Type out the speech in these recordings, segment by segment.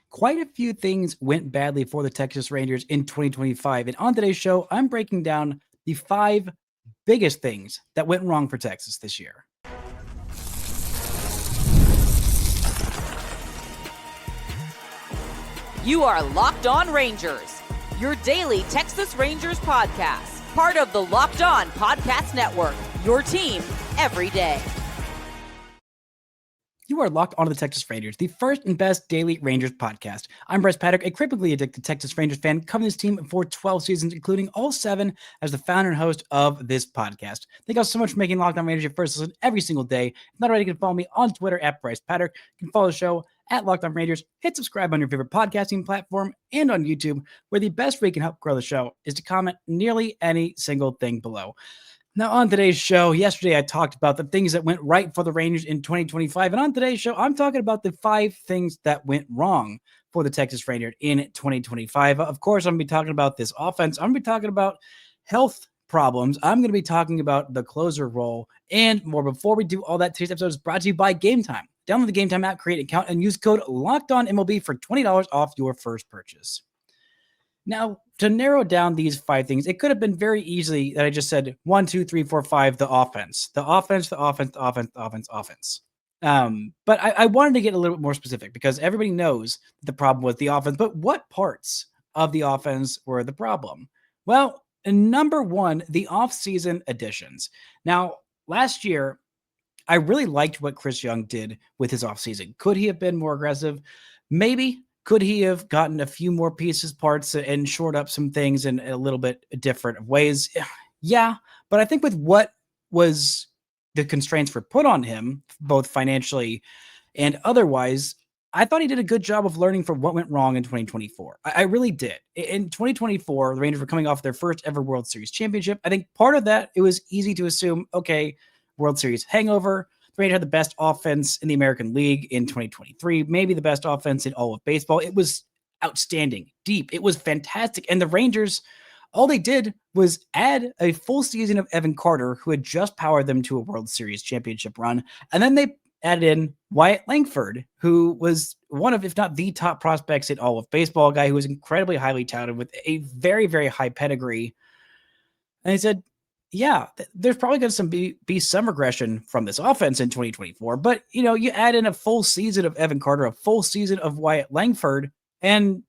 Quite a few things went badly for the Texas Rangers in 2025. And on today's show, I'm breaking down the 5 biggest things that went wrong for Texas this year. You are Locked On Rangers, your daily Texas Rangers podcast, part of the Locked On Podcast Network, your team every day. You are locked onto the Texas Rangers, the first and best daily Rangers podcast. I'm Bryce Patrick, a cripplegly addicted Texas Rangers fan, covering this team for 12 seasons, including all 7 as the founder and host of this podcast. Thank you all so much for making Locked On Rangers your first listen every single day. If not already, you can follow me on Twitter at Bryce Patrick. You can follow the show at Locked On Rangers. Hit subscribe on your favorite podcasting platform and on YouTube, where the best way you can help grow the show is to comment nearly any single thing below. Now, on today's show, yesterday I talked about the things that went right for the Rangers in 2025. And on today's show, I'm talking about the 5 things that went wrong for the Texas Rangers in 2025. Of course, I'm going to be talking about this offense. I'm going to be talking about health problems. I'm going to be talking about the closer role and more. Before we do all that, today's episode is brought to you by Gametime. Download the Gametime app, create an account, and use code LOCKEDONMLB for $20 off your first purchase. Now, to narrow down these 5 things, it could have been very easily that I just said 1, 2, 3, 4, 5, the offense. But I wanted to get a little bit more specific because everybody knows the problem was the offense. But what parts of the offense were the problem? Well, number 1, the offseason additions. Now, last year, I really liked what Chris Young did with his offseason. Could he have been more aggressive? Maybe. Could he have gotten a few more pieces, parts, and shored up some things in a little bit different ways? Yeah, but I think with what was the constraints were put on him, both financially and otherwise, I thought he did a good job of learning from what went wrong in 2024. I really did. In 2024, the Rangers were coming off their first ever World Series championship. I think part of that, it was easy to assume, okay, World Series hangover. The Rangers had the best offense in the American League in 2023, maybe the best offense in all of baseball. It was outstanding, deep. It was fantastic. And the Rangers, all they did was add a full season of Evan Carter, who had just powered them to a World Series championship run. And then they added in Wyatt Langford, who was one of, if not the top prospects in all of baseball, a guy who was incredibly highly touted with a very, very high pedigree. And he said, yeah, there's probably going to be some regression from this offense in 2024. But, you add in a full season of Evan Carter, a full season of Wyatt Langford, and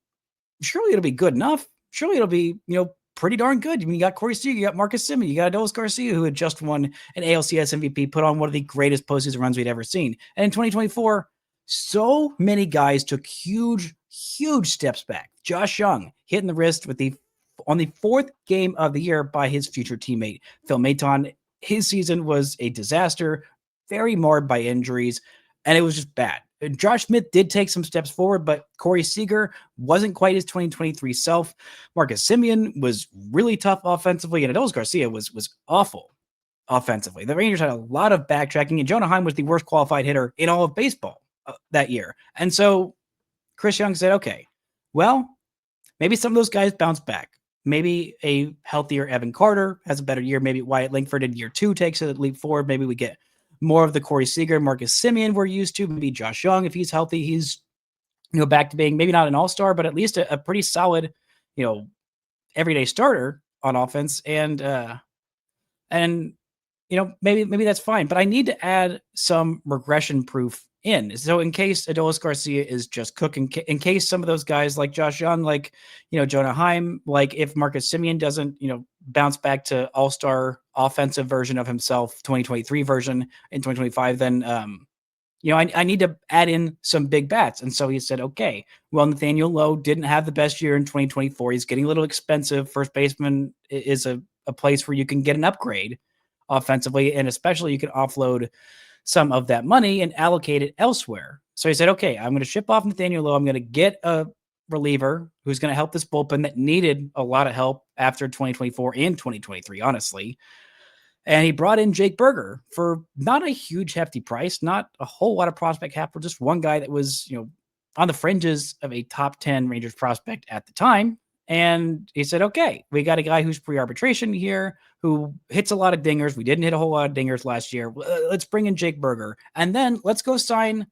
surely it'll be good enough. Surely it'll be, pretty darn good. I mean, you got Corey Seager, you got Marcus Semien, you got Adolis Garcia, who had just won an ALCS MVP, put on one of the greatest postseason runs we'd ever seen. And in 2024, so many guys took huge, huge steps back. Josh Young hitting the wrist on the 4th game of the year by his future teammate, Phil Maton. His season was a disaster, very marred by injuries, and it was just bad. Josh Smith did take some steps forward, but Corey Seager wasn't quite his 2023 self. Marcus Semien was really tough offensively, and Adolis Garcia was awful offensively. The Rangers had a lot of backtracking, and Jonah Heim was the worst qualified hitter in all of baseball that year. And so Chris Young said, okay, well, maybe some of those guys bounce back. Maybe a healthier Evan Carter has a better year. Maybe Wyatt Langford in year 2 takes a leap forward. Maybe we get more of the Corey Seager, Marcus Semien we're used to. Maybe Josh Young, if he's healthy, he's back to being maybe not an all-star, but at least a pretty solid, everyday starter on offense. And maybe that's fine. But I need to add some regression proof in. So in case Adolis Garcia is just cooking, in case some of those guys like Josh Young, like, Jonah Heim, like if Marcus Semien doesn't, bounce back to all-star offensive version of himself, 2023 version in 2025, then, I need to add in some big bats. And so he said, okay, well, Nathaniel Lowe didn't have the best year in 2024. He's getting a little expensive. First baseman is a place where you can get an upgrade offensively, and especially you can offload some of that money and allocate it elsewhere. So he said, okay, I'm going to ship off Nathaniel Lowe. I'm going to get a reliever who's going to help this bullpen that needed a lot of help after 2024 and 2023, honestly. And he brought in Jake Berger for not a huge hefty price, not a whole lot of prospect capital, just one guy that was, on the fringes of a top 10 Rangers prospect at the time. And he said, okay, we got a guy who's pre-arbitration here, who hits a lot of dingers. We didn't hit a whole lot of dingers last year. Let's bring in Jake Berger. And then let's go sign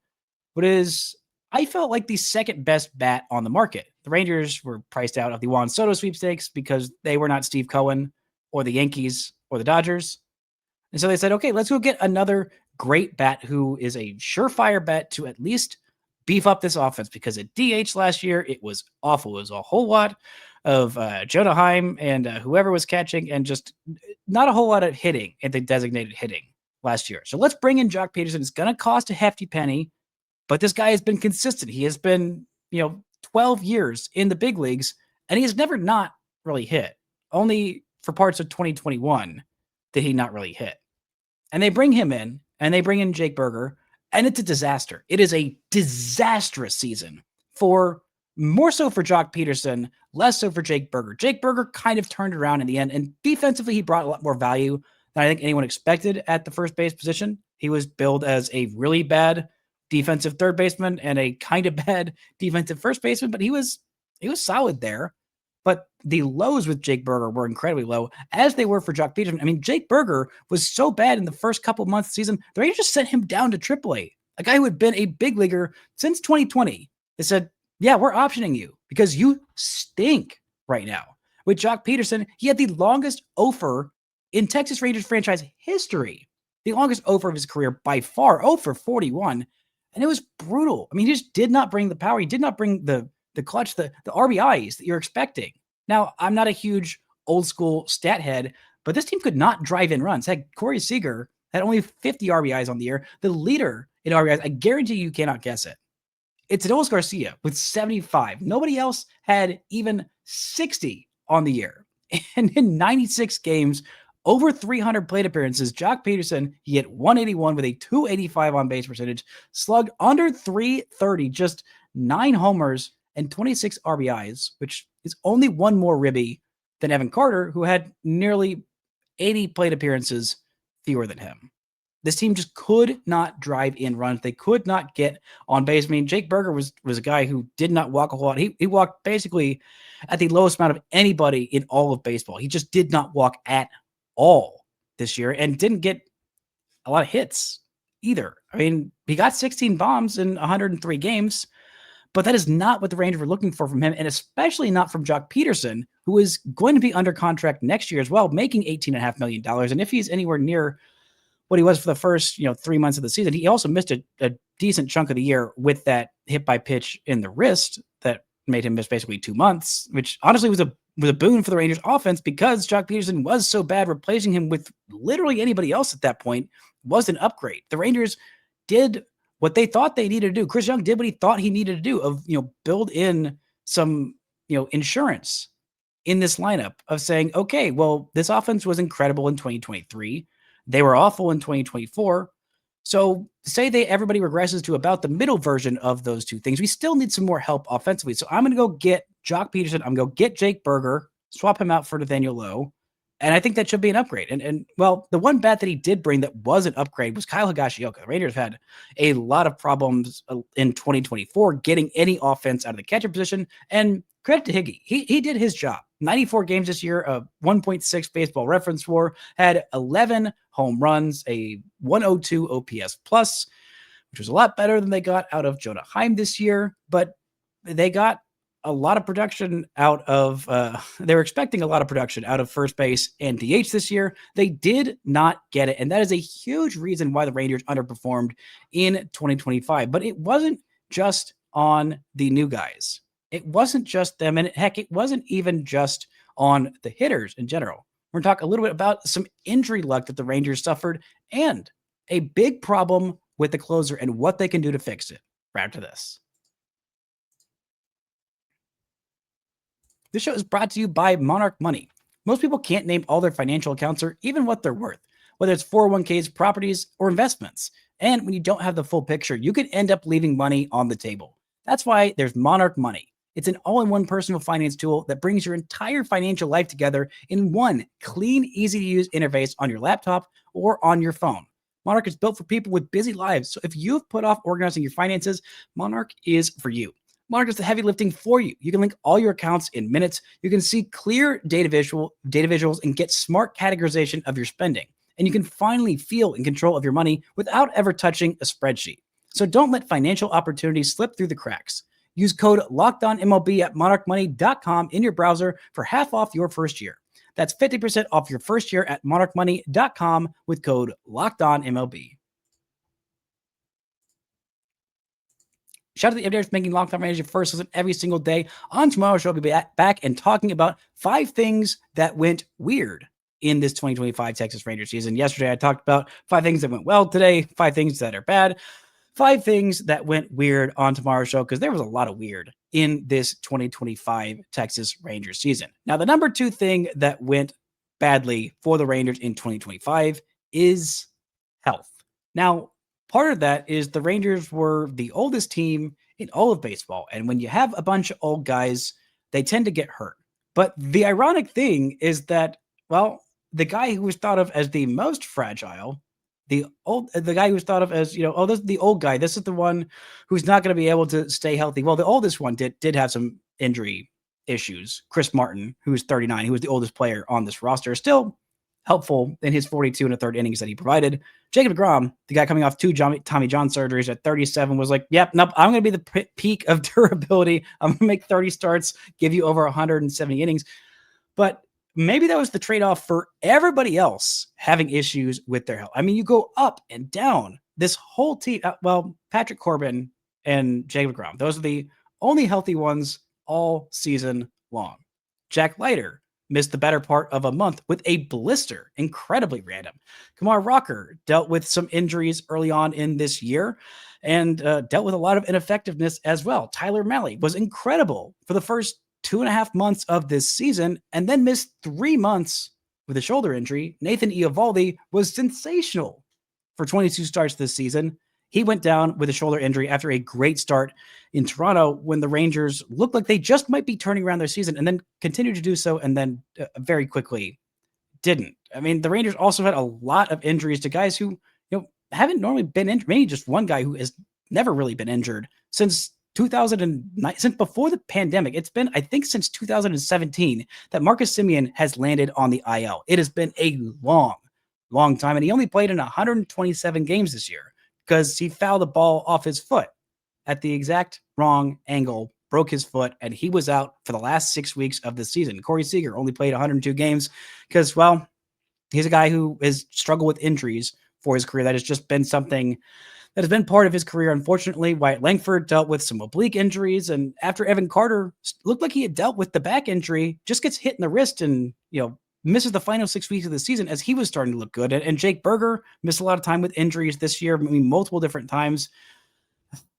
what is, I felt like the second best bat on the market. The Rangers were priced out of the Juan Soto sweepstakes because they were not Steve Cohen or the Yankees or the Dodgers. And so they said, okay, let's go get another great bat who is a surefire bet to at least beef up this offense, because at DH last year, it was awful. It was a whole lot of Jonah Heim and whoever was catching, and just not a whole lot of hitting at the designated hitting last year. So let's bring in Jock Peterson. It's going to cost a hefty penny, but this guy has been consistent. He has been, 12 years in the big leagues, and he has never not really hit. Only for parts of 2021 did he not really hit. And they bring him in, and they bring in Jake Berger, and it's a disaster. It is a disastrous season for more so for Jock Peterson, less so for Jake Berger. Jake Berger kind of turned around in the end, and defensively, he brought a lot more value than I think anyone expected at the first base position. He was billed as a really bad defensive third baseman and a kind of bad defensive first baseman, but he was solid there. But the lows with Jake Berger were incredibly low, as they were for Jock Peterson. I mean, Jake Berger was so bad in the first couple months of the season, the Rangers just sent him down to AAA. A guy who had been a big leaguer since 2020. They said, yeah, we're optioning you because you stink right now. With Jock Peterson, he had the longest offer in Texas Rangers franchise history. The longest offer of his career by far, 0 for 41. And it was brutal. I mean, he just did not bring the power. He did not bring the clutch, the RBIs that you're expecting. Now, I'm not a huge old school stat head, but this team could not drive in runs. Heck, Corey Seager had only 50 RBIs on the year. The leader in RBIs, I guarantee you cannot guess it. It's Adolis Garcia with 75. Nobody else had even 60 on the year. And in 96 games, over 300 plate appearances, Jock Peterson, he hit 181 with a 285 on base percentage, slugged under 330, just 9 homers and 26 RBIs, which is only one more ribby than Evan Carter, who had nearly 80 plate appearances fewer than him. This team just could not drive in runs. They could not get on base. I mean, Jake Berger was a guy who did not walk a whole lot. He walked basically at the lowest amount of anybody in all of baseball. He just did not walk at all this year and didn't get a lot of hits either. I mean, he got 16 bombs in 103 games, but that is not what the Rangers were looking for from him, and especially not from Jock Peterson, who is going to be under contract next year as well, making $18.5 million. And if he's anywhere near what he was for the first 3 months of the season, he also missed a decent chunk of the year with that hit by pitch in the wrist that made him miss basically 2 months, which honestly was a boon for the Rangers offense, because Jock Peterson was so bad. Replacing him with literally anybody else at that point was an upgrade. The Rangers did what they thought they needed to do. Chris Young did what he thought he needed to do, of build in some insurance in this lineup of saying, okay, well, this offense was incredible in 2023. They were awful in 2024. So say everybody regresses to about the middle version of those two things. We still need some more help offensively. So I'm going to go get Jock Peterson. I'm going to go get Jake Berger, swap him out for Nathaniel Lowe. And I think that should be an upgrade. And well, the one bat that he did bring that was an upgrade was Kyle Higashioka. The Rangers had a lot of problems in 2024 getting any offense out of the catcher position. And credit to Higgy. He did his job. 94 games this year, a 1.6 baseball reference WAR, had 11 home runs, a 102 OPS plus, which was a lot better than they got out of Jonah Heim this year. But they got a lot of production out of, they were expecting a lot of production out of first base and DH this year. They did not get it. And that is a huge reason why the Rangers underperformed in 2025. But it wasn't just on the new guys. It wasn't just them. And heck, it wasn't even just on the hitters in general. We're going to talk a little bit about some injury luck that the Rangers suffered and a big problem with the closer and what they can do to fix it right after this. This show is brought to you by Monarch Money. Most people can't name all their financial accounts or even what they're worth, whether it's 401ks, properties, or investments. And when you don't have the full picture, you can end up leaving money on the table. That's why there's Monarch Money. It's an all-in-one personal finance tool that brings your entire financial life together in one clean, easy-to-use interface on your laptop or on your phone. Monarch is built for people with busy lives, so if you've put off organizing your finances, Monarch is for you. Monarch does the heavy lifting for you. You can link all your accounts in minutes. You can see clear data visuals and get smart categorization of your spending. And you can finally feel in control of your money without ever touching a spreadsheet. So don't let financial opportunities slip through the cracks. Use code LOCKEDONMLB at monarchmoney.com in your browser for half off your first year. That's 50% off your first year at monarchmoney.com with code LOCKEDONMLB. Shout out to the everydayers making Locked On Rangers your first listen every single day. On tomorrow's show, we'll be back and talking about 5 things that went weird in this 2025 Texas Rangers season. Yesterday, I talked about 5 things that went well today, 5 things that are bad, 5 things that went weird on tomorrow's show, because there was a lot of weird in this 2025 Texas Rangers season. Now, the number 2 thing that went badly for the Rangers in 2025 is health. Now, part of that is the Rangers were the oldest team in all of baseball. And when you have a bunch of old guys, they tend to get hurt. But the ironic thing is that, well, the guy who was thought of as the most fragile, the guy who was thought of as, this is the old guy. This is the one who's not going to be able to stay healthy. Well, the oldest one did have some injury issues. Chris Martin, who's 39, who was the oldest player on this roster, still helpful in his 42 and a third innings that he provided. Jacob deGrom, the guy coming off 2 Tommy John surgeries at 37, was like, yep, nope, I'm going to be the peak of durability. I'm going to make 30 starts, give you over 170 innings. But maybe that was the trade-off for everybody else having issues with their health. I mean, you go up and down this whole team. Patrick Corbin and Jacob deGrom, those are the only healthy ones all season long. Jack Leiter missed the better part of a month with a blister, incredibly random. Kumar Rocker dealt with some injuries early on in this year and dealt with a lot of ineffectiveness as well. Tyler Mahle was incredible for the first 2.5 months of this season and then missed 3 months with a shoulder injury. Nathan Eovaldi was sensational for 22 starts this season. He went down with a shoulder injury after a great start in Toronto when the Rangers looked like they just might be turning around their season and then continued to do so and then very quickly didn't. I mean, the Rangers also had a lot of injuries to guys who haven't normally been injured. Maybe just one guy who has never really been injured since 2009, since before the pandemic. It's been, I think, since 2017 that Marcus Semien has landed on the IL. It has been a long time, and he only played in 127 games this year because he fouled the ball off his foot at the exact wrong angle, broke his foot, and he was out for the last 6 weeks of the season. Corey Seager only played 102 games because, well, he's a guy who has struggled with injuries for his career. That has just been something that has been part of his career. Unfortunately, Wyatt Langford dealt with some oblique injuries, and after Evan Carter looked like he had dealt with the back injury, just gets hit in the wrist and, misses the final 6 weeks of the season as he was starting to look good. And Jake Berger missed a lot of time with injuries this year, multiple different times.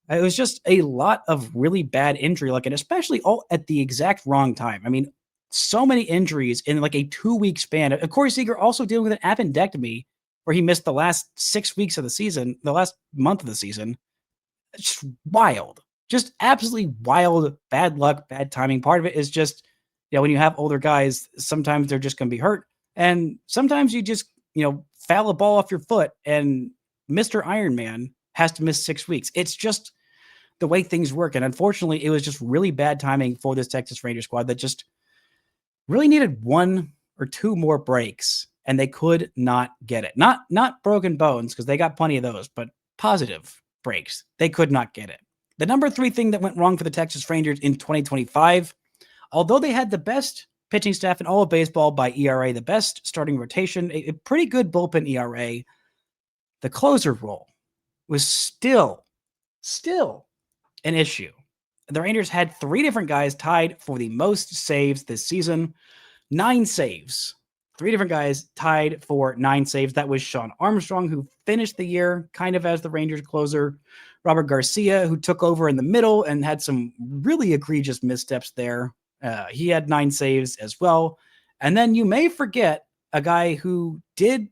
It was just a lot of really bad injury luck, and especially all at the exact wrong time. I mean, so many injuries in like a 2-week span. Corey Seager also dealing with an appendectomy where he missed the last 6 weeks of the season, the last month of the season. It's just wild. Just absolutely wild, bad luck, bad timing. Part of it is just, when you have older guys, sometimes they're just going to be hurt. And sometimes you just, foul a ball off your foot and Mr. Iron Man has to miss 6 weeks. It's just the way things work. And unfortunately, it was just really bad timing for this Texas Rangers squad that just really needed 1 or 2 more breaks, and they could not get it. Not broken bones, because they got plenty of those, but positive breaks. They could not get it. The number 3 thing that went wrong for the Texas Rangers in 2025, although they had the best pitching staff in all of baseball by ERA, the best starting rotation, a pretty good bullpen ERA, the closer role was still an issue. The Rangers had 3 different guys tied for the most saves this season. 9 saves. 3 different guys tied for 9 saves. That was Sean Armstrong, who finished the year kind of as the Rangers closer. Robert Garcia, who took over in the middle and had some really egregious missteps there. He had 9 saves as well. And then you may forget a guy who did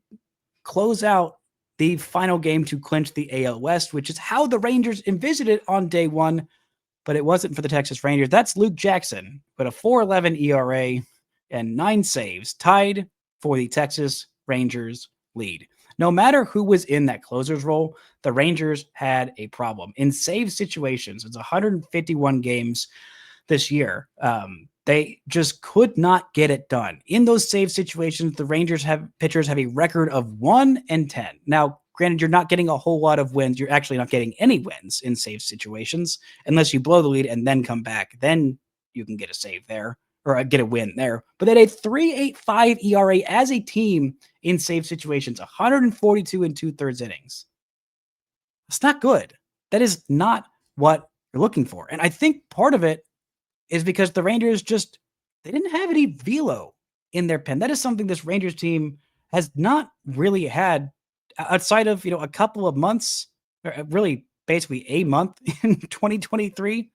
close out the final game to clinch the AL West, which is how the Rangers envisioned it on day 1, but it wasn't for the Texas Rangers. That's Luke Jackson, with a 4.11 ERA and 9 saves, tied for the Texas Rangers lead. No matter who was in that closer's role, the Rangers had a problem. In save situations, it's 151 games this year. They just could not get it done. In those save situations, the Rangers pitchers have a record of 1-10. Now, Granted, you're not getting a whole lot of wins. You're actually not getting any wins in save situations unless you blow the lead and then come back. Then you can get a save there or get a win there. But they had a 3.85 ERA as a team in save situations, 142 and 2/3 innings. It's not good. That is not what you're looking for. And I think part of it is because the Rangers they didn't have any velo in their pen. That is something this Rangers team has not really had outside of, a couple of months, or really basically a month in 2023,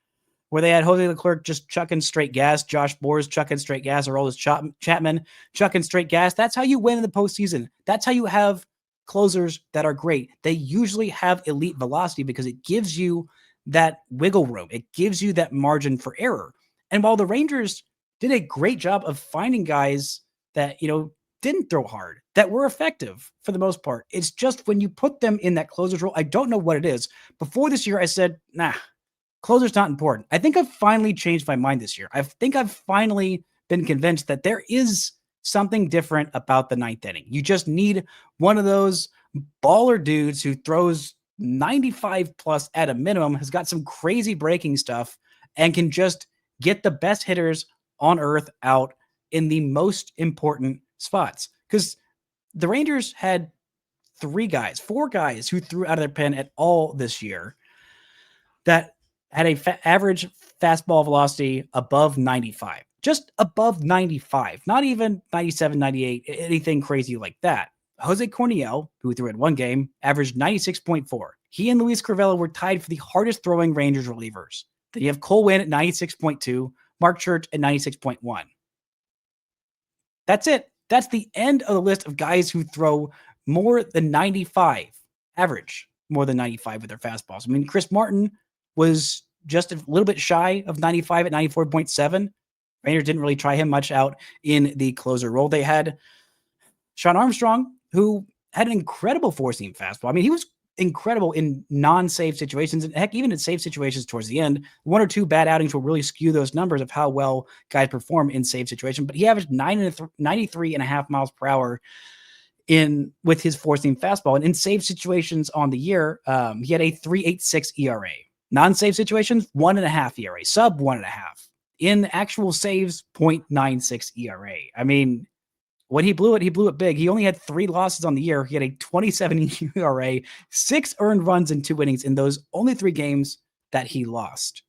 where they had Jose Leclerc just chucking straight gas, Josh Boers chucking straight gas, or Aroldis Chapman chucking straight gas. That's how you win in the postseason. That's how you have closers that are great. They usually have elite velocity because it gives you that wiggle room. It gives you that margin for error. And while the Rangers did a great job of finding guys that, didn't throw hard, that were effective for the most part, it's just when you put them in that closer's role, I don't know what it is. Before this year, I said, nah, closer's not important. I think I've finally changed my mind this year. I think I've finally been convinced that there is something different about the ninth inning. You just need one of those baller dudes who throws 95 plus at a minimum, has got some crazy breaking stuff, and can just get the best hitters on earth out in the most important spots. Because the Rangers had four guys who threw out of their pen at all this year that had a average fastball velocity above 95, just above 95, not even 97, 98, anything crazy like that. Jose Corniel, who threw at one game, averaged 96.4. He and Luis Cravella were tied for the hardest throwing Rangers relievers. Then you have Cole Winn at 96.2, Mark Church at 96.1. That's it. That's the end of the list of guys who throw more than 95, average more than 95 with their fastballs. I mean, Chris Martin was just a little bit shy of 95 at 94.7. Rangers didn't really try him much out in the closer role. They had Sean Armstrong, who had an incredible four-seam fastball. I mean, he was incredible in non-save situations, and heck, even in save situations towards the end. One or two bad outings will really skew those numbers of how well guys perform in save situations, but he averaged 93.5 miles per hour with his four-seam fastball. And in save situations on the year, he had a 3.86 ERA. Non-save situations, 1.5 ERA, sub 1.5. In actual saves, 0.96 ERA. I mean, when he blew it big. He only had 3 losses on the year. He had a 27 ERA, 6 earned runs in 2 innings in those only 3 games that he lost.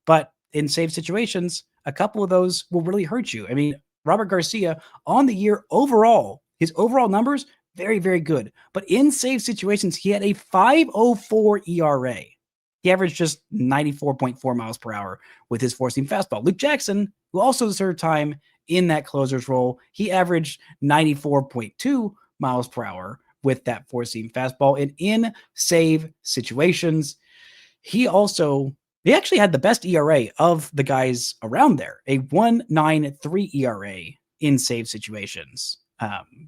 But in save situations, a couple of those will really hurt you. I mean, Robert Garcia on the year overall, his overall numbers, very, very good. But in save situations, he had a 5.04 ERA. He averaged just 94.4 miles per hour with his four-seam fastball. Luke Jackson, who also served time in that closer's role, he averaged 94.2 miles per hour with that four-seam fastball. And in save situations, he actually had the best ERA of the guys around there, a 1.93 ERA in save situations.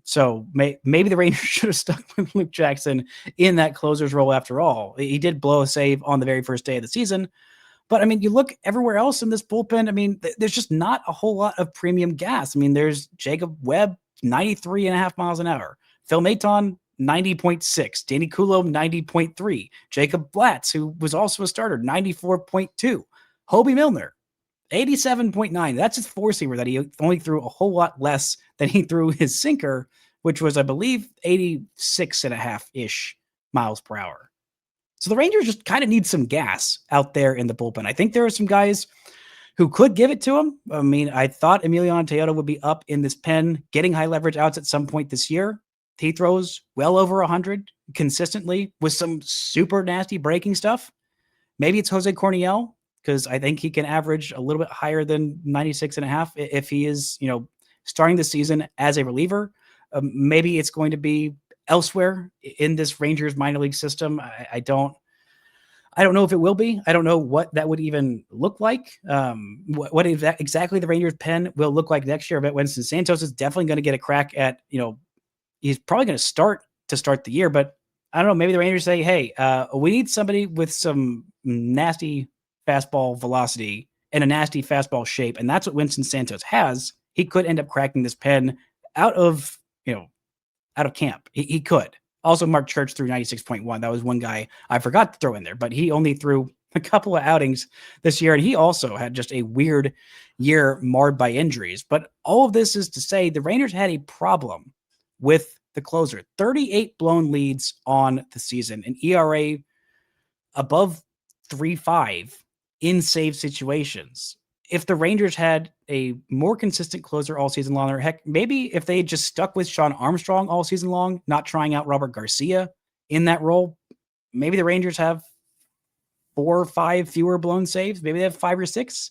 So maybe the Rangers should have stuck with Luke Jackson in that closer's role after all. He did blow a save on the very first day of the season. But, I mean, you look everywhere else in this bullpen, I mean, there's just not a whole lot of premium gas. I mean, there's Jacob Webb, 93.5 miles an hour. Phil Maton, 90.6. Danny Kulo, 90.3. Jacob Blatz, who was also a starter, 94.2. Hobie Milner, 87.9. That's his four-seamer that he only threw a whole lot less than he threw his sinker, which was, I believe, 86.5-ish miles per hour. So the Rangers just kind of need some gas out there in the bullpen. I think there are some guys who could give it to him. I mean, I thought Emiliano Teodoro would be up in this pen, getting high leverage outs at some point this year. He throws well over 100 consistently with some super nasty breaking stuff. Maybe it's Jose Corniel, because I think he can average a little bit higher than 96.5 if he is, starting the season as a reliever. Maybe it's going to be elsewhere in this Rangers minor league system. I don't know if it will be. I don't know what that would even look like. What exactly the Rangers pen will look like next year. But Winston Santos is definitely going to get a crack at, he's probably going to start the year, but I don't know. Maybe the Rangers say, hey, we need somebody with some nasty fastball velocity and a nasty fastball shape. And that's what Winston Santos has. He could end up cracking this pen out of camp. He could. Also, Mark Church threw 96.1. That was one guy I forgot to throw in there, but he only threw a couple of outings this year, and he also had just a weird year marred by injuries. But all of this is to say the Rangers had a problem with the closer. 38 blown leads on the season, an ERA above 3.5 in save situations. If the Rangers had a more consistent closer all season long, or heck, maybe if they just stuck with Sean Armstrong all season long, not trying out Robert Garcia in that role, maybe the Rangers have 4 or 5 fewer blown saves. Maybe they have 5 or 6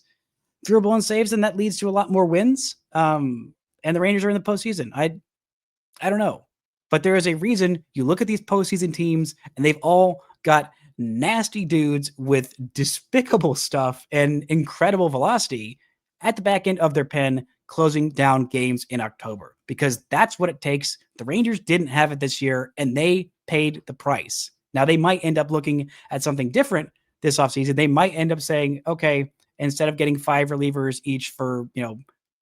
fewer blown saves, and that leads to a lot more wins. And the Rangers are in the postseason. I don't know, but there is a reason you look at these postseason teams, and they've all got nasty dudes with despicable stuff and incredible velocity at the back end of their pen, closing down games in October, because that's what it takes. The Rangers didn't have it this year, and they paid the price. Now, they might end up looking at something different this offseason. They might end up saying, okay, instead of getting 5 relievers each for, $2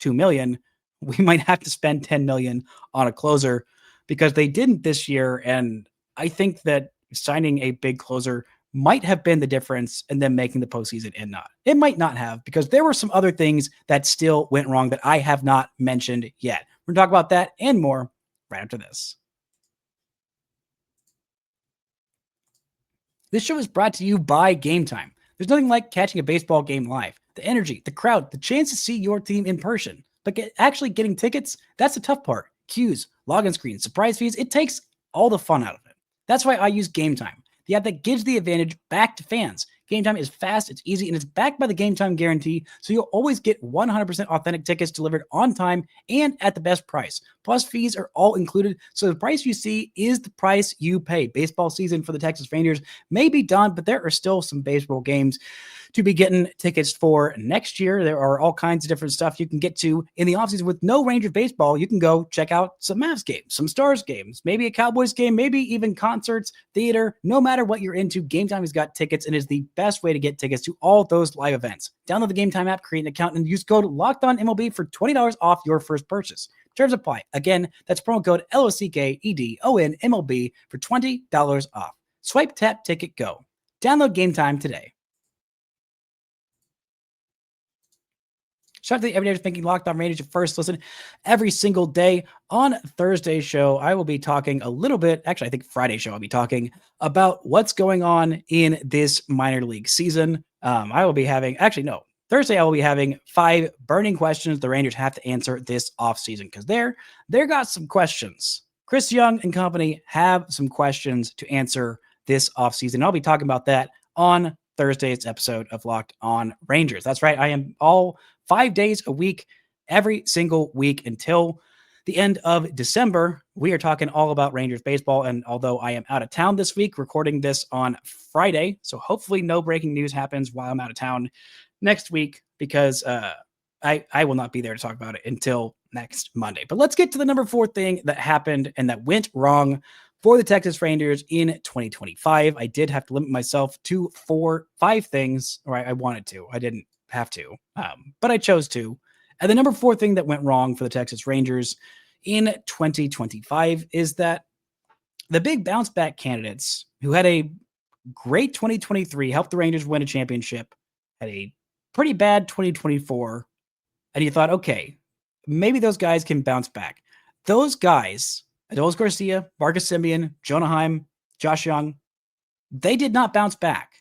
million, we might have to spend $10 million on a closer, because they didn't this year. And I think that signing a big closer might have been the difference in them making the postseason and not. It might not have, because there were some other things that still went wrong that I have not mentioned yet. We're going to talk about that and more right after this. This show is brought to you by Gametime. There's nothing like catching a baseball game live. The energy, the crowd, the chance to see your team in person. But actually getting tickets, that's the tough part. Queues, login screens, surprise fees, it takes all the fun out of it. That's why I use Gametime, the app that gives the advantage back to fans. Gametime is fast, it's easy, and it's backed by the Gametime guarantee, so you'll always get 100% authentic tickets delivered on time and at the best price. Plus, fees are all included, so the price you see is the price you pay. Baseball season for the Texas Rangers may be done, but there are still some baseball games to be getting tickets for next year. There are all kinds of different stuff you can get to in the offseason. With no Rangers baseball, you can go check out some Mavs games, some Stars games, maybe a Cowboys game, maybe even concerts, theater. No matter what you're into, Gametime has got tickets and is the best way to get tickets to all those live events. Download the Gametime app, create an account, and use code LOCKEDONMLB for $20 off your first purchase. Terms apply. Again, that's promo code LOCKEDONMLB for $20 off. Swipe, tap, ticket, go. Download Gametime today. Shout out to the Everydayers Thinking Locked On Rangers. First listen every single day. On Thursday's show, I will be talking a little bit, actually, I think Friday's show, I'll be talking about what's going on in this minor league season. I will be having, Thursday I will be having 5 burning questions the Rangers have to answer this offseason, because they're got some questions. Chris Young and company have some questions to answer this offseason. I'll be talking about that on Thursday's episode of Locked On Rangers. That's right. I am all 5 days a week, every single week until the end of December. We are talking all about Rangers baseball. And although I am out of town this week, recording this on Friday, so hopefully no breaking news happens while I'm out of town next week, because I will not be there to talk about it until next Monday. But let's get to the number 4 thing that happened and that went wrong for the Texas Rangers in 2025. I did have to limit myself to 5 things, or I wanted to. I didn't have to, but I chose to. And the number 4 thing that went wrong for the Texas Rangers in 2025 is that the big bounce back candidates who had a great 2023, helped the Rangers win a championship, had a pretty bad 2024, and you thought, okay, maybe those guys can bounce back. Those guys, Adolis Garcia, Marcus Semien, Jonah Heim, Josh Young, they did not bounce back.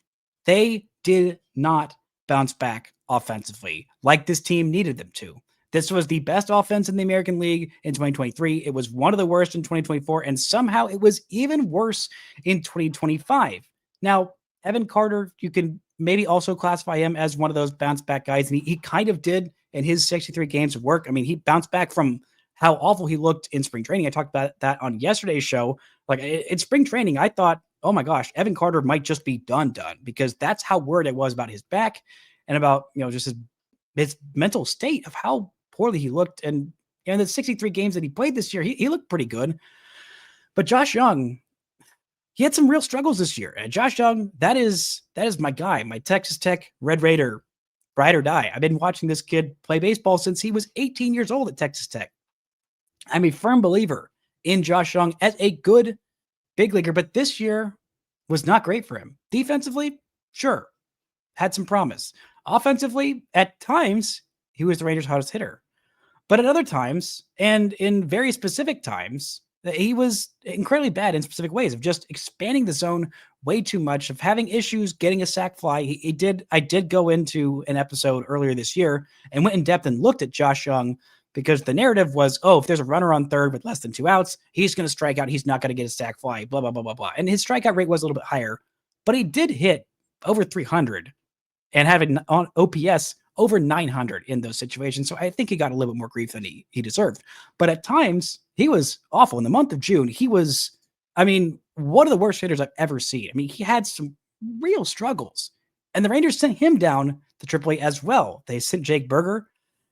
They did not bounce back offensively like this team needed them to. This was the best offense in the American League in 2023. It was one of the worst in 2024, and somehow it was even worse in 2025. Now, Evan Carter, you can maybe also classify him as one of those bounce back guys, and he kind of did in his 63 games of work. I mean, he bounced back from how awful he looked in spring training. I talked about that on yesterday's show. Like, in spring training, I thought, oh my gosh, Evan Carter might just be done, because that's how worried I was about his back and about, just his mental state of how poorly he looked. And in the 63 games that he played this year, he looked pretty good. But Josh Young, he had some real struggles this year. And Josh Young, that is my guy, my Texas Tech Red Raider, ride or die. I've been watching this kid play baseball since he was 18 years old at Texas Tech. I'm a firm believer in Josh Young as a good big leaguer, but this year was not great for him. Defensively, sure, had some promise. Offensively, at times, he was the Rangers' hottest hitter. But at other times, and in very specific times, he was incredibly bad in specific ways of just expanding the zone way too much, of having issues getting a sac fly. I did go into an episode earlier this year and went in depth and looked at Josh Young because the narrative was, oh, if there's a runner on third with less than 2 outs, he's going to strike out. He's not going to get a sac fly, blah, blah, blah, blah, blah. And his strikeout rate was a little bit higher, but he did hit over 300 and have an OPS over 900 in those situations. So I think he got a little bit more grief than he deserved. But at times, he was awful. In the month of June, he was, one of the worst hitters I've ever seen. He had some real struggles. And the Rangers sent him down to AAA as well. They sent Jake Berger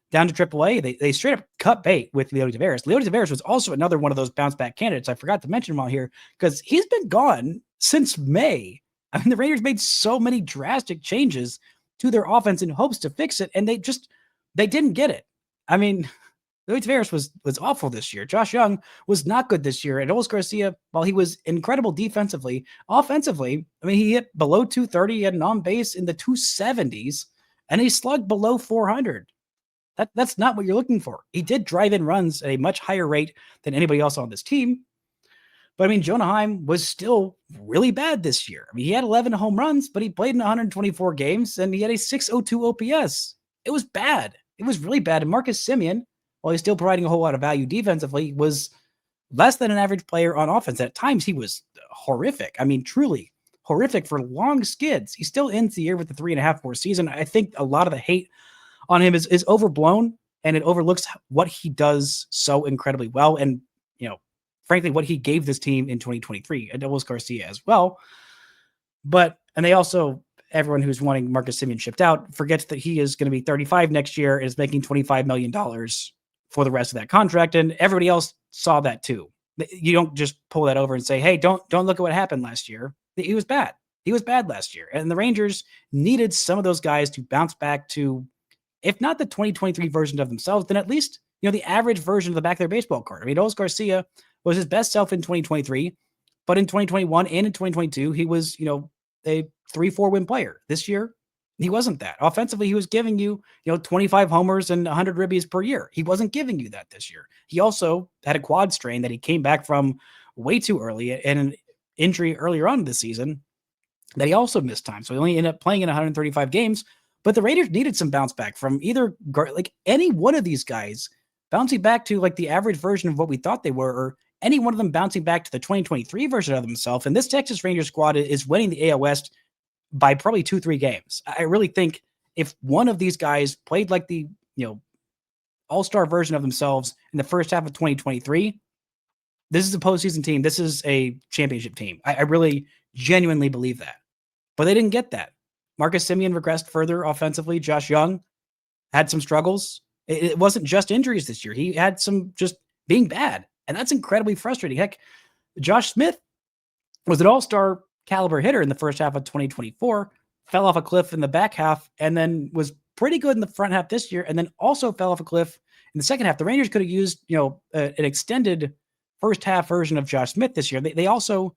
down to AAA. They straight up cut bait with Leody Taveras. Leody Taveras was also another one of those bounce back candidates. I forgot to mention him on here because he's been gone since May. The Rangers made so many drastic changes to their offense in hopes to fix it, and they didn't get it. Leody Taveras was awful this year. Josh Young was not good this year. And Adolis Garcia, while he was incredible defensively, offensively, he hit below 230, he had an on base in the 270s, and he slugged below 400. That's not what you're looking for. He did drive in runs at a much higher rate than anybody else on this team. But Jonah Heim was still really bad this year. He had 11 home runs, but he played in 124 games and he had a 602 OPS. It was bad. It was really bad. And Marcus Semien, while he's still providing a whole lot of value defensively, was less than an average player on offense. At times, he was horrific. Truly horrific for long skids. He still ends the year with the 3.5-4 season. I think a lot of the hate on him is overblown, and it overlooks what he does so incredibly well. And, frankly, what he gave this team in 2023, Adolis Garcia as well. And they also, everyone who's wanting Marcus Semien shipped out forgets that he is going to be 35 next year and is making $25 million for the rest of that contract. And everybody else saw that too. You don't just pull that over and say, hey, don't look at what happened last year. He was bad. He was bad last year. And the Rangers needed some of those guys to bounce back to, if not the 2023 version of themselves, then at least, the average version of the back of their baseball card. Adolis Garcia was his best self in 2023, but in 2021 and in 2022, he was, a 3-4 win player. This year, he wasn't that. Offensively, he was giving you, 25 homers and 100 ribbies per year. He wasn't giving you that this year. He also had a quad strain that he came back from way too early and an injury earlier on this season that he also missed time. So he only ended up playing in 135 games, but the Raiders needed some bounce back from either any one of these guys bouncing back to the average version of what we thought they were, or any one of them bouncing back to the 2023 version of themselves. And this Texas Rangers squad is winning the AL West by probably 2-3 games. I really think if one of these guys played like the, all-star version of themselves in the first half of 2023, this is a postseason team. This is a championship team. I really genuinely believe that. But they didn't get that. Marcus Semien regressed further offensively. Josh Young had some struggles. It wasn't just injuries this year. He had some just being bad. And that's incredibly frustrating. Heck, Josh Smith was an all-star caliber hitter in the first half of 2024, fell off a cliff in the back half, and then was pretty good in the front half this year, and then also fell off a cliff in the second half. The Rangers could have used, an extended first half version of Josh Smith this year. They also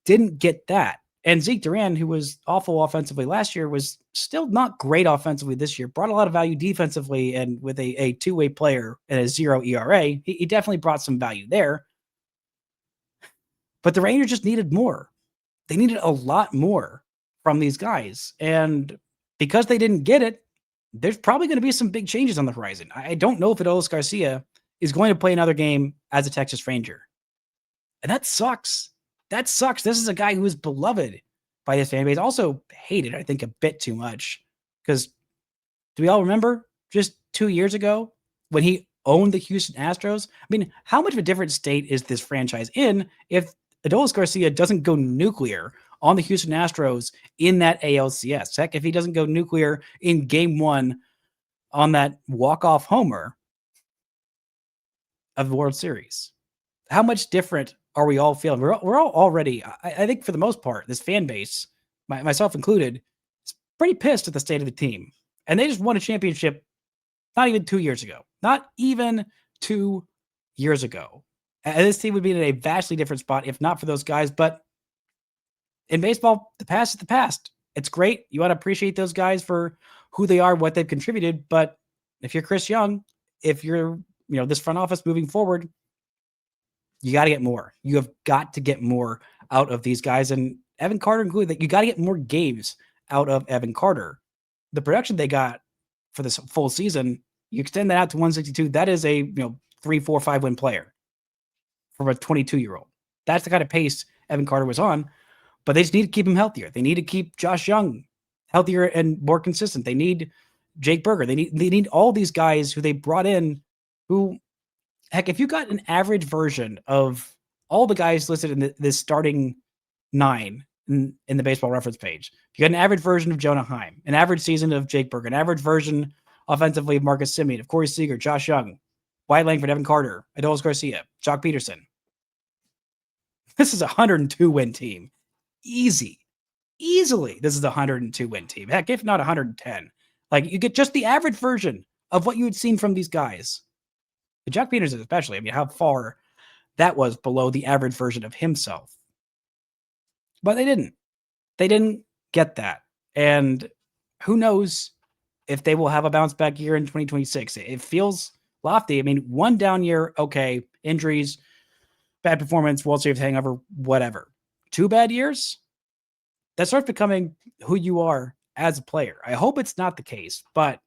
didn't get that. And Zeke Duran, who was awful offensively last year, was still not great offensively this year. Brought a lot of value defensively, and with a two-way player and a 0 ERA, he definitely brought some value there. But the Rangers just needed more. They needed a lot more from these guys. And because they didn't get it, there's probably going to be some big changes on the horizon. I don't know if Adolis Garcia is going to play another game as a Texas Ranger. And that sucks. That sucks. This is a guy who is beloved by his fan base. Also hated, I think, a bit too much. Because do we all remember just 2 years ago when he owned the Houston Astros? How much of a different state is this franchise in if Adolis Garcia doesn't go nuclear on the Houston Astros in that ALCS? Heck, if he doesn't go nuclear in game 1 on that walk-off homer of the World Series, how much different are we all feeling? We're all already, I think for the most part, this fan base, myself included, is pretty pissed at the state of the team. And they just won a championship not even 2 years ago. Not even 2 years ago. This team would be in a vastly different spot if not for those guys. But in baseball, the past is the past. It's great. You want to appreciate those guys for who they are, what they've contributed. But if you're Chris Young, if you're, this front office moving forward, you got to get more. You have got to get more out of these guys. And Evan Carter included, that you got to get more games out of Evan Carter. The production they got for this full season, you extend that out to 162. That is a 3, 4, 5 win player from a 22-year-old. That's the kind of pace Evan Carter was on. But they just need to keep him healthier. They need to keep Josh Young healthier and more consistent. They need Jake Berger. They need all these guys who they brought in who, heck, if you got an average version of all the guys listed in this starting 9 in the baseball reference page, you got an average version of Jonah Heim, an average season of Jake Berger, an average version offensively of Marcus Semien, of Corey Seager, Josh Young, Wyatt Langford, Evan Carter, Adolis Garcia, Jock Peterson. This is a 102-win team. Easily, this is a 102-win team. Heck, if not 110. Like, you get just the average version of what you had seen from these guys. Jock Peterson especially, how far that was below the average version of himself. But they didn't. They didn't get that. And who knows if they will have a bounce back year in 2026. It feels lofty. One down year, okay, injuries, bad performance, World Series hangover, whatever. 2 bad years, that starts becoming who you are as a player. I hope it's not the case, but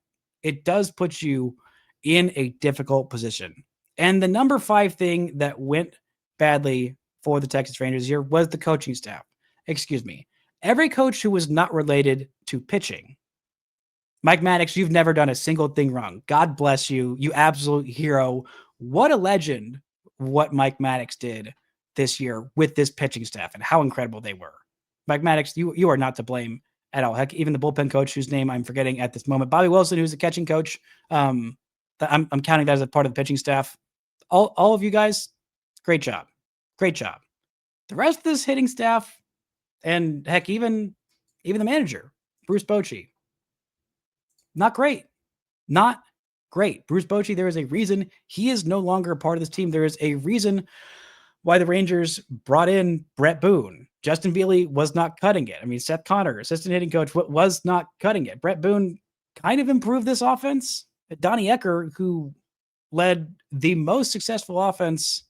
it does put you in a difficult position. And the number 5 thing that went badly for the Texas Rangers here was the coaching staff. Excuse me. Every coach who was not related to pitching. Mike Maddox, you've never done a single thing wrong. God bless you. You absolute hero. What a legend what Mike Maddox did this year with this pitching staff and how incredible they were. Mike Maddox, you are not to blame at all. Heck, even the bullpen coach, whose name I'm forgetting at this moment, Bobby Wilson, who's the catching coach, I'm counting that as a part of the pitching staff. All of you guys, great job. Great job. The rest of this hitting staff, and heck, even the manager, Bruce Bochy, not great. Not great. Bruce Bochy, there is a reason he is no longer a part of this team. There is a reason why the Rangers brought in Brett Boone. Justin Vealey was not cutting it. Seth Connor, assistant hitting coach, was not cutting it. Brett Boone kind of improved this offense. Donnie Ecker, who led the most successful offense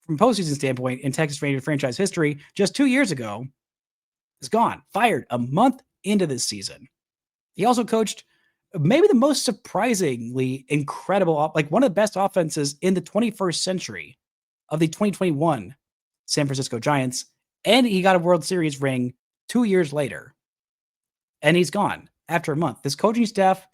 from a postseason standpoint in Texas Rangers franchise history just 2 years ago, is gone, fired a month into this season. He also coached maybe the most surprisingly incredible, like one of the best offenses in the 21st century of the 2021 San Francisco Giants. And he got a World Series ring 2 years later. And he's gone after a month. This coaching staff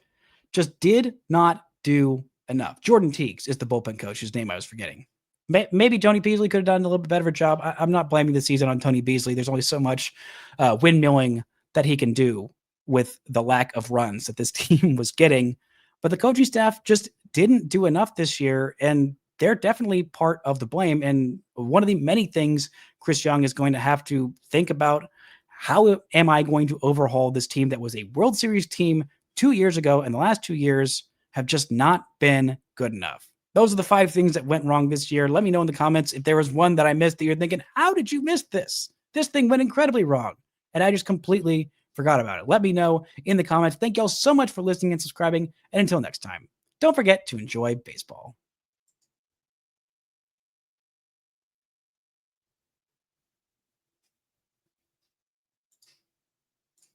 just did not do enough. Jordan Teagues is the bullpen coach, whose name I was forgetting. Maybe Tony Beasley could have done a little bit better of a job. I'm not blaming the season on Tony Beasley. There's only so much windmilling that he can do with the lack of runs that this team was getting. But the coaching staff just didn't do enough this year, and they're definitely part of the blame. And one of the many things Chris Young is going to have to think about, how am I going to overhaul this team that was a World Series team 2 years ago, and the last 2 years have just not been good enough. Those are the 5 things that went wrong this year. Let me know in the comments if there was one that I missed that you're thinking, how did you miss this? This thing went incredibly wrong, and I just completely forgot about it. Let me know in the comments. Thank y'all so much for listening and subscribing. And until next time, don't forget to enjoy baseball.